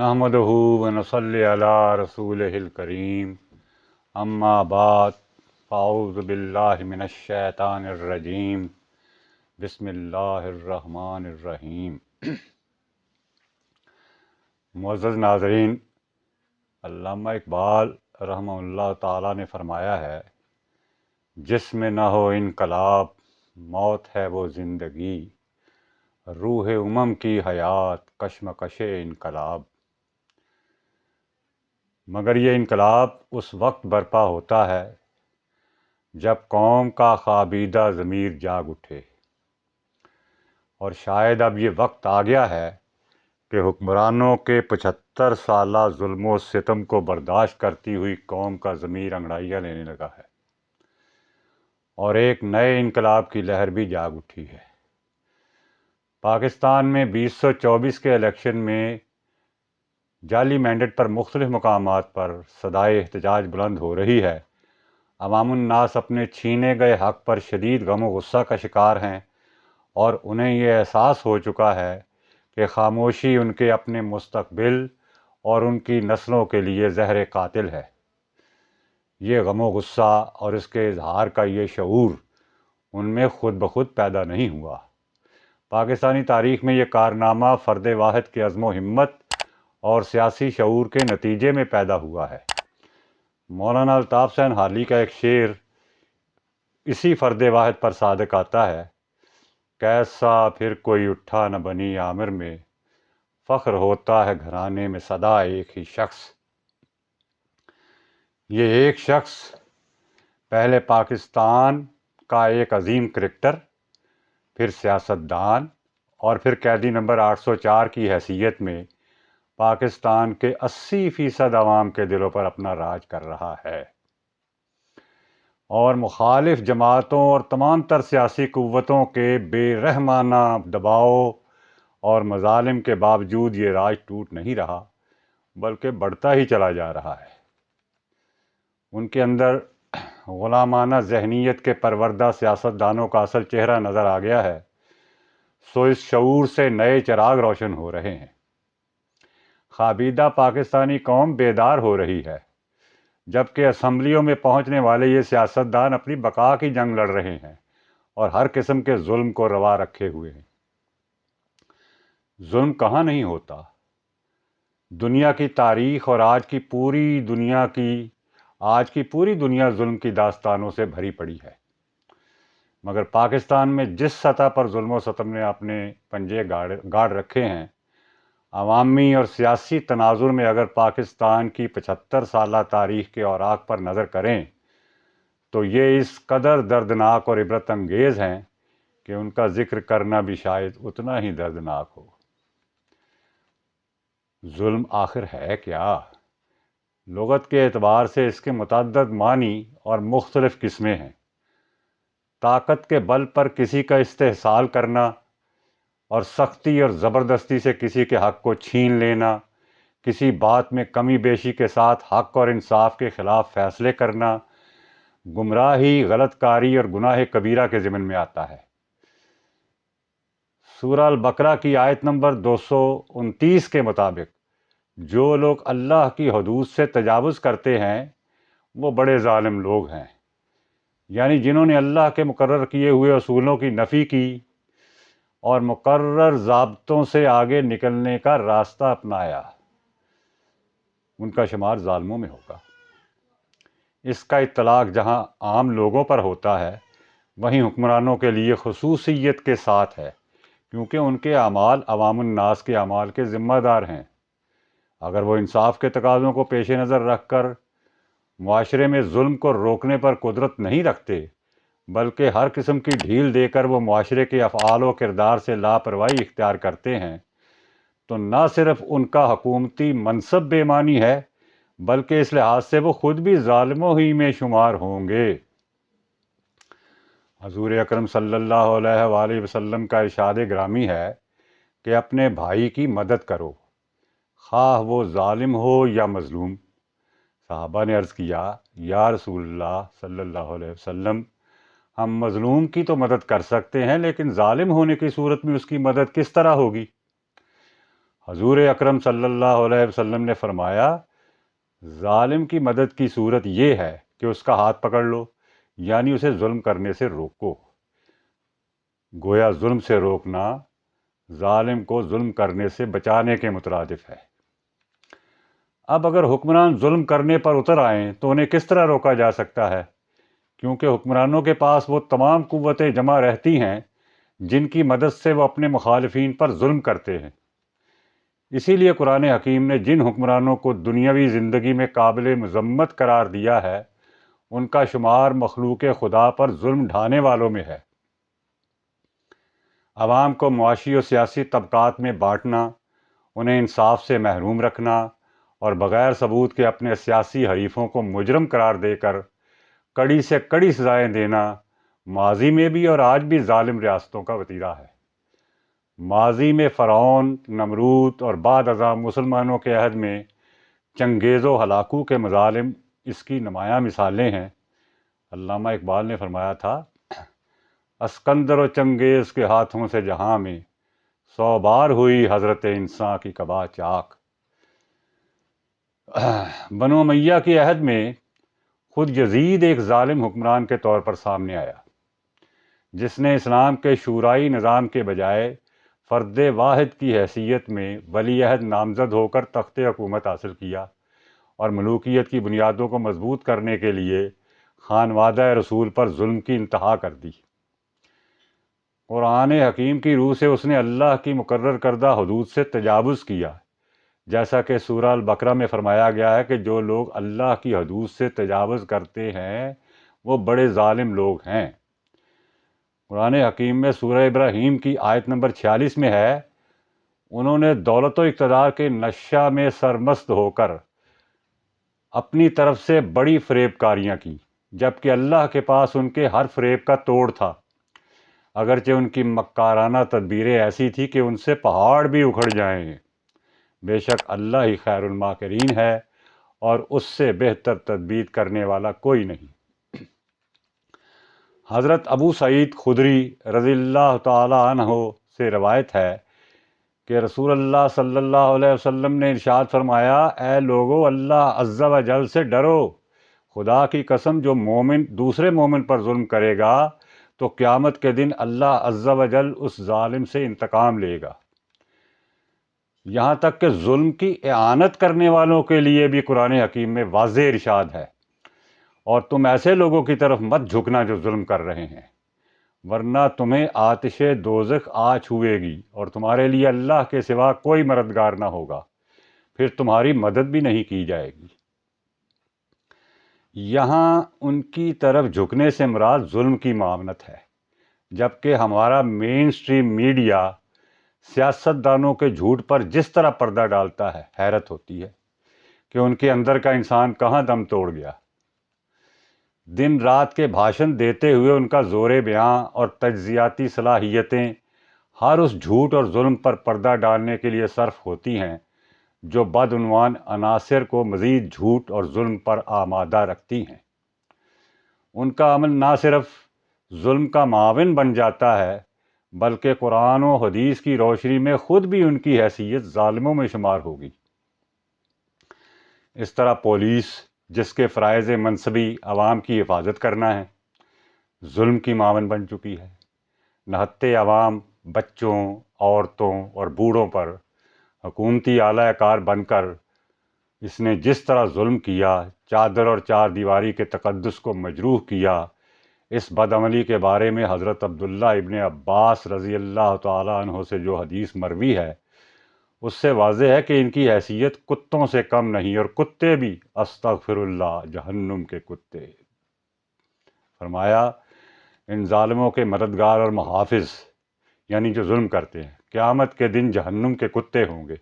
نحمدہ ونصلی علی رسولہ الکریم اما بعد فاعوذ باللہ من الشیطان الرجیم بسم اللہ الرحمن الرحیم۔ معزز ناظرین، علامہ اقبال رحمہ اللہ تعالیٰ نے فرمایا ہے، جس میں نہ ہو انقلاب موت ہے وہ زندگی، روح امم کی حیات کشمکش انقلاب۔ مگر یہ انقلاب اس وقت برپا ہوتا ہے جب قوم کا خوابیدہ ضمیر جاگ اٹھے، اور شاید اب یہ وقت آ گیا ہے کہ حکمرانوں کے 75 سالہ ظلم و ستم کو برداشت کرتی ہوئی قوم کا ضمیر انگڑائیاں لینے لگا ہے، اور ایک نئے انقلاب کی لہر بھی جاگ اٹھی ہے۔ پاکستان میں 2024 کے الیکشن میں جعلی مینڈیٹ پر مختلف مقامات پر صدائے احتجاج بلند ہو رہی ہے۔ عوام الناس اپنے چھینے گئے حق پر شدید غم و غصہ کا شکار ہیں، اور انہیں یہ احساس ہو چکا ہے کہ خاموشی ان کے اپنے مستقبل اور ان کی نسلوں کے لیے زہر قاتل ہے۔ یہ غم و غصہ اور اس کے اظہار کا یہ شعور ان میں خود بخود پیدا نہیں ہوا۔ پاکستانی تاریخ میں یہ کارنامہ فرد واحد کے عزم و ہمت اور سیاسی شعور کے نتیجے میں پیدا ہوا ہے۔ مولانا الطاف حسین حالی کا ایک شعر اسی فرد واحد پر صادق آتا ہے، کیسا پھر کوئی اٹھا نہ بنی عامر میں، فخر ہوتا ہے گھرانے میں سدا ایک ہی شخص۔ یہ ایک شخص پہلے پاکستان کا ایک عظیم کرکٹر، پھر سیاستدان، اور پھر قیدی نمبر 804 کی حیثیت میں پاکستان کے 80% عوام کے دلوں پر اپنا راج کر رہا ہے، اور مخالف جماعتوں اور تمام تر سیاسی قوتوں کے بے رحمانہ دباؤ اور مظالم کے باوجود یہ راج ٹوٹ نہیں رہا، بلکہ بڑھتا ہی چلا جا رہا ہے۔ ان کے اندر غلامانہ ذہنیت کے پروردہ سیاستدانوں کا اصل چہرہ نظر آ گیا ہے، سو اس شعور سے نئے چراغ روشن ہو رہے ہیں۔ خوابیدہ پاکستانی قوم بیدار ہو رہی ہے، جبکہ اسمبلیوں میں پہنچنے والے یہ سیاستدان اپنی بقا کی جنگ لڑ رہے ہیں اور ہر قسم کے ظلم کو روا رکھے ہوئے ہیں۔ ظلم کہاں نہیں ہوتا؟ دنیا کی تاریخ اور آج کی پوری دنیا ظلم کی داستانوں سے بھری پڑی ہے، مگر پاکستان میں جس سطح پر ظلم و ستم نے اپنے پنجے گاڑ رکھے ہیں، عوامی اور سیاسی تناظر میں اگر پاکستان کی 75 سالہ تاریخ کے اوراق پر نظر کریں تو یہ اس قدر دردناک اور عبرت انگیز ہیں کہ ان کا ذکر کرنا بھی شاید اتنا ہی دردناک ہو۔ ظلم آخر ہے کیا؟ لغت کے اعتبار سے اس کے متعدد معنی اور مختلف قسمیں ہیں۔ طاقت کے بل پر کسی کا استحصال کرنا، اور سختی اور زبردستی سے کسی کے حق کو چھین لینا، کسی بات میں کمی بیشی کے ساتھ حق اور انصاف کے خلاف فیصلے کرنا، گمراہی، غلط کاری اور گناہ کبیرہ کے ضمن میں آتا ہے۔ سورہ البقرہ کی آیت نمبر 229 کے مطابق جو لوگ اللہ کی حدود سے تجاوز کرتے ہیں وہ بڑے ظالم لوگ ہیں، یعنی جنہوں نے اللہ کے مقرر کیے ہوئے اصولوں کی نفی کی اور مقرر ضابطوں سے آگے نکلنے کا راستہ اپنایا، ان کا شمار ظالموں میں ہوگا۔ اس کا اطلاق جہاں عام لوگوں پر ہوتا ہے، وہیں حکمرانوں کے لیے خصوصیت کے ساتھ ہے، کیونکہ ان کے اعمال عوام الناس کے اعمال کے ذمہ دار ہیں۔ اگر وہ انصاف کے تقاضوں کو پیش نظر رکھ کر معاشرے میں ظلم کو روکنے پر قدرت نہیں رکھتے، بلکہ ہر قسم کی ڈھیل دے کر وہ معاشرے کے افعال و کردار سے لاپرواہی اختیار کرتے ہیں، تو نہ صرف ان کا حکومتی منصب بے معنی ہے، بلکہ اس لحاظ سے وہ خود بھی ظالموں ہی میں شمار ہوں گے۔ حضور اکرم صلی اللہ علیہ وآلہ وسلم کا ارشاد گرامی ہے کہ اپنے بھائی کی مدد کرو، خواہ وہ ظالم ہو یا مظلوم۔ صحابہ نے عرض کیا، یا رسول اللہ صلی اللہ علیہ وسلم، ہم مظلوم کی تو مدد کر سکتے ہیں، لیکن ظالم ہونے کی صورت میں اس کی مدد کس طرح ہوگی؟ حضور اکرم صلی اللہ علیہ وسلم نے فرمایا ظالم کی مدد کی صورت یہ ہے کہ اس کا ہاتھ پکڑ لو، یعنی اسے ظلم کرنے سے روکو۔ گویا ظلم سے روکنا ظالم کو ظلم کرنے سے بچانے کے مترادف ہے۔ اب اگر حکمران ظلم کرنے پر اتر آئیں تو انہیں کس طرح روکا جا سکتا ہے؟ کیونکہ حکمرانوں کے پاس وہ تمام قوتیں جمع رہتی ہیں جن کی مدد سے وہ اپنے مخالفین پر ظلم کرتے ہیں۔ اسی لیے قرآن حکیم نے جن حکمرانوں کو دنیاوی زندگی میں قابل مذمت قرار دیا ہے ان کا شمار مخلوق خدا پر ظلم ڈھانے والوں میں ہے۔ عوام کو معاشی و سیاسی طبقات میں بانٹنا، انہیں انصاف سے محروم رکھنا اور بغیر ثبوت کے اپنے سیاسی حریفوں کو مجرم قرار دے کر کڑی سے کڑی سزائیں دینا ماضی میں بھی اور آج بھی ظالم ریاستوں کا وتیرہ ہے۔ ماضی میں فرعون، نمرود اور بعد ازاں مسلمانوں کے عہد میں چنگیز و ہلاکو کے مظالم اس کی نمایاں مثالیں ہیں۔ علامہ اقبال نے فرمایا تھا اسکندر و چنگیز کے ہاتھوں سے جہاں میں 100 بار ہوئی حضرت انسان کی قبا چاک۔ بنو امیہ کے عہد میں خود یزید ایک ظالم حکمران کے طور پر سامنے آیا جس نے اسلام کے شورائی نظام کے بجائے فرد واحد کی حیثیت میں ولی عہد نامزد ہو کر تخت حکومت حاصل کیا اور ملوکیت کی بنیادوں کو مضبوط کرنے کے لیے خانوادہ رسول پر ظلم کی انتہا کر دی۔ قرآن حکیم کی روح سے اس نے اللہ کی مقرر کردہ حدود سے تجاوز کیا، جیسا کہ سورہ البقرہ میں فرمایا گیا ہے کہ جو لوگ اللہ کی حدود سے تجاوز کرتے ہیں وہ بڑے ظالم لوگ ہیں۔ قرآن حکیم میں سورہ ابراہیم کی آیت نمبر 46 میں ہے انہوں نے دولت و اقتدار کے نشہ میں سرمست ہو کر اپنی طرف سے بڑی فریب کاریاں کی، جبکہ اللہ کے پاس ان کے ہر فریب کا توڑ تھا، اگرچہ ان کی مکارانہ تدبیریں ایسی تھی کہ ان سے پہاڑ بھی اکھڑ جائیں۔ بے شک اللہ ہی خیر الماکرین ہے اور اس سے بہتر تدبیر کرنے والا کوئی نہیں۔ حضرت ابو سعید خدری رضی اللہ تعالی عنہ سے روایت ہے کہ رسول اللہ صلی اللہ علیہ وسلم نے ارشاد فرمایا اے لوگو اللہ عز و جل سے ڈرو، خدا کی قسم جو مومن دوسرے مومن پر ظلم کرے گا تو قیامت کے دن اللہ عز و جل اس ظالم سے انتقام لے گا۔ یہاں تک کہ ظلم کی اعانت کرنے والوں کے لیے بھی قرآن حکیم میں واضح ارشاد ہے اور تم ایسے لوگوں کی طرف مت جھکنا جو ظلم کر رہے ہیں، ورنہ تمہیں آتش دوزخ آ چھوئے گی اور تمہارے لیے اللہ کے سوا کوئی مددگار نہ ہوگا، پھر تمہاری مدد بھی نہیں کی جائے گی۔ یہاں ان کی طرف جھکنے سے مراد ظلم کی معاونت ہے، جبکہ ہمارا مین سٹریم میڈیا سیاست دانوں کے جھوٹ پر جس طرح پردہ ڈالتا ہے حیرت ہوتی ہے کہ ان کے اندر کا انسان کہاں دم توڑ گیا۔ دن رات کے بھاشن دیتے ہوئے ان کا زور بیاں اور تجزیاتی صلاحیتیں ہر اس جھوٹ اور ظلم پر پردہ ڈالنے کے لیے صرف ہوتی ہیں جو بدعنوان عناصر کو مزید جھوٹ اور ظلم پر آمادہ رکھتی ہیں۔ ان کا عمل نہ صرف ظلم کا معاون بن جاتا ہے بلکہ قرآن و حدیث کی روشنی میں خود بھی ان کی حیثیت ظالموں میں شمار ہوگی۔ اس طرح پولیس جس کے فرائض منصبی عوام کی حفاظت کرنا ہے ظلم کی معاون بن چکی ہے۔ نہتے عوام، بچوں، عورتوں اور بوڑھوں پر حکومتی اعلی کار بن کر اس نے جس طرح ظلم کیا، چادر اور چار دیواری کے تقدس کو مجروح کیا، اس بدعملی کے بارے میں حضرت عبداللہ ابن عباس رضی اللہ تعالی عنہ سے جو حدیث مروی ہے اس سے واضح ہے کہ ان کی حیثیت کتوں سے کم نہیں، اور کتے بھی استغفر اللہ جہنم کے کتے۔ فرمایا ان ظالموں کے مددگار اور محافظ یعنی جو ظلم کرتے ہیں قیامت کے دن جہنم کے کتے ہوں گے۔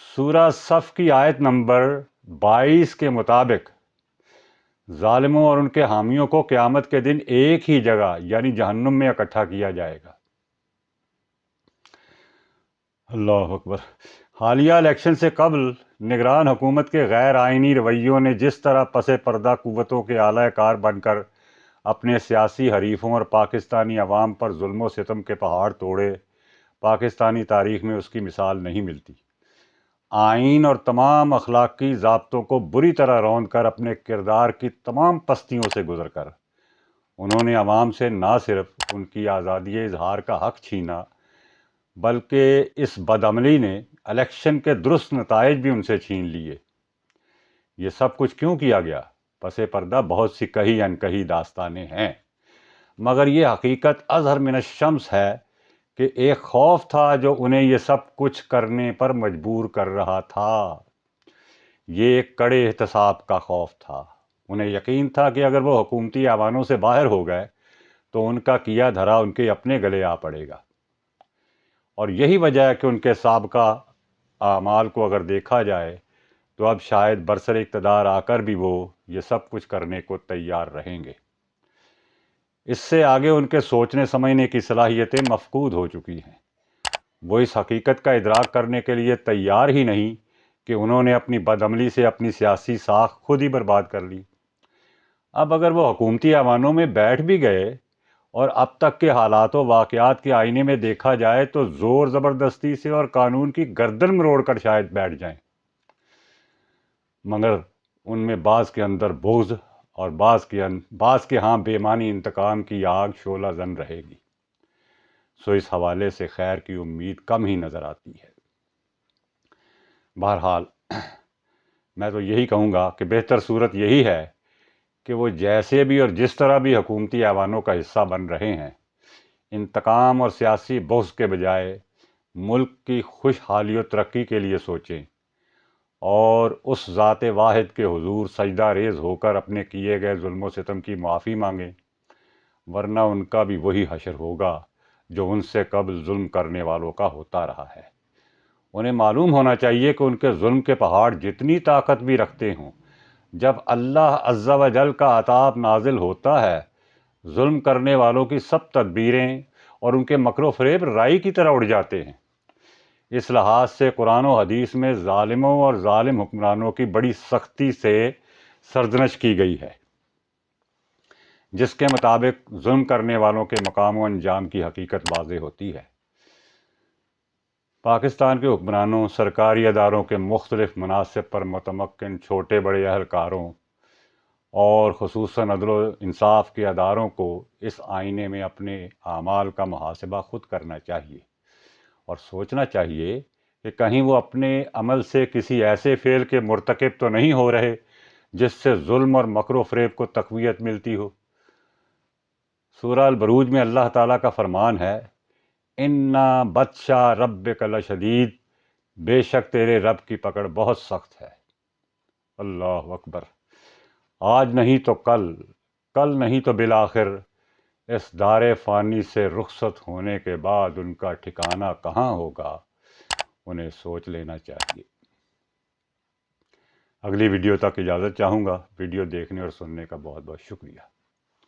سورہ صف کی آیت نمبر 22 کے مطابق ظالموں اور ان کے حامیوں کو قیامت کے دن ایک ہی جگہ یعنی جہنم میں اکٹھا کیا جائے گا۔ اللہ اکبر۔ حالیہ الیکشن سے قبل نگران حکومت کے غیر آئینی رویوں نے جس طرح پس پردہ قوتوں کے اعلی کار بن کر اپنے سیاسی حریفوں اور پاکستانی عوام پر ظلم و ستم کے پہاڑ توڑے، پاکستانی تاریخ میں اس کی مثال نہیں ملتی۔ آئین اور تمام اخلاقی ضابطوں کو بری طرح روند کر، اپنے کردار کی تمام پستیوں سے گزر کر، انہوں نے عوام سے نہ صرف ان کی آزادی اظہار کا حق چھینا، بلکہ اس بدعملی نے الیکشن کے درست نتائج بھی ان سے چھین لیے۔ یہ سب کچھ کیوں کیا گیا؟ پس پردہ بہت سی کہی انکہی داستانیں ہیں، مگر یہ حقیقت اظہر من الشمس ہے کہ ایک خوف تھا جو انہیں یہ سب کچھ کرنے پر مجبور کر رہا تھا۔ یہ ایک کڑے احتساب کا خوف تھا۔ انہیں یقین تھا کہ اگر وہ حکومتی ایوانوں سے باہر ہو گئے تو ان کا کیا دھرا ان کے اپنے گلے آ پڑے گا، اور یہی وجہ ہے کہ ان کے سابقہ اعمال کو اگر دیکھا جائے تو اب شاید برسر اقتدار آ کر بھی وہ یہ سب کچھ کرنے کو تیار رہیں گے۔ اس سے آگے ان کے سوچنے سمجھنے کی صلاحیتیں مفقود ہو چکی ہیں۔ وہ اس حقیقت کا ادراک کرنے کے لیے تیار ہی نہیں کہ انہوں نے اپنی بدعملی سے اپنی سیاسی ساکھ خود ہی برباد کر لی۔ اب اگر وہ حکومتی ایوانوں میں بیٹھ بھی گئے اور اب تک کے حالات و واقعات کے آئینے میں دیکھا جائے تو زور زبردستی سے اور قانون کی گردن مروڑ کر شاید بیٹھ جائیں، مگر ان میں بعض کے اندر بغض اور بعض کے ہاں بے معنی انتقام کی آگ شعلہ زن رہے گی۔ سو اس حوالے سے خیر کی امید کم ہی نظر آتی ہے۔ بہرحال میں تو یہی کہوں گا کہ بہتر صورت یہی ہے کہ وہ جیسے بھی اور جس طرح بھی حکومتی ایوانوں کا حصہ بن رہے ہیں، انتقام اور سیاسی بغض کے بجائے ملک کی خوشحالی و ترقی کے لیے سوچیں، اور اس ذات واحد کے حضور سجدہ ریز ہو کر اپنے کیے گئے ظلم و ستم کی معافی مانگیں، ورنہ ان کا بھی وہی حشر ہوگا جو ان سے قبل ظلم کرنے والوں کا ہوتا رہا ہے۔ انہیں معلوم ہونا چاہیے کہ ان کے ظلم کے پہاڑ جتنی طاقت بھی رکھتے ہوں، جب اللہ عز و جل کا عذاب نازل ہوتا ہے، ظلم کرنے والوں کی سب تدبیریں اور ان کے مکر و فریب رائی کی طرح اڑ جاتے ہیں۔ اس لحاظ سے قرآن و حدیث میں ظالموں اور ظالم حکمرانوں کی بڑی سختی سے سرزنش کی گئی ہے، جس کے مطابق ظلم کرنے والوں کے مقام و انجام کی حقیقت واضح ہوتی ہے۔ پاکستان کے حکمرانوں، سرکاری اداروں کے مختلف مناصب پر متمکن چھوٹے بڑے اہلکاروں اور خصوصاً عدل و انصاف کے اداروں کو اس آئینے میں اپنے اعمال کا محاسبہ خود کرنا چاہیے، اور سوچنا چاہیے کہ کہیں وہ اپنے عمل سے کسی ایسے فعل کے مرتکب تو نہیں ہو رہے جس سے ظلم اور مکر و فریب کو تقویت ملتی ہو۔ سورہ البروج میں اللہ تعالیٰ کا فرمان ہے، اِنَّ بَطْشَ رَبِّكَ لَشَدِيدٌ، بے شک تیرے رب کی پکڑ بہت سخت ہے۔ اللہ اکبر! آج نہیں تو کل، کل نہیں تو بالآخر اس دار فانی سے رخصت ہونے کے بعد ان کا ٹھکانہ کہاں ہوگا، انہیں سوچ لینا چاہیے۔ اگلی ویڈیو تک اجازت چاہوں گا۔ ویڈیو دیکھنے اور سننے کا بہت بہت شکریہ۔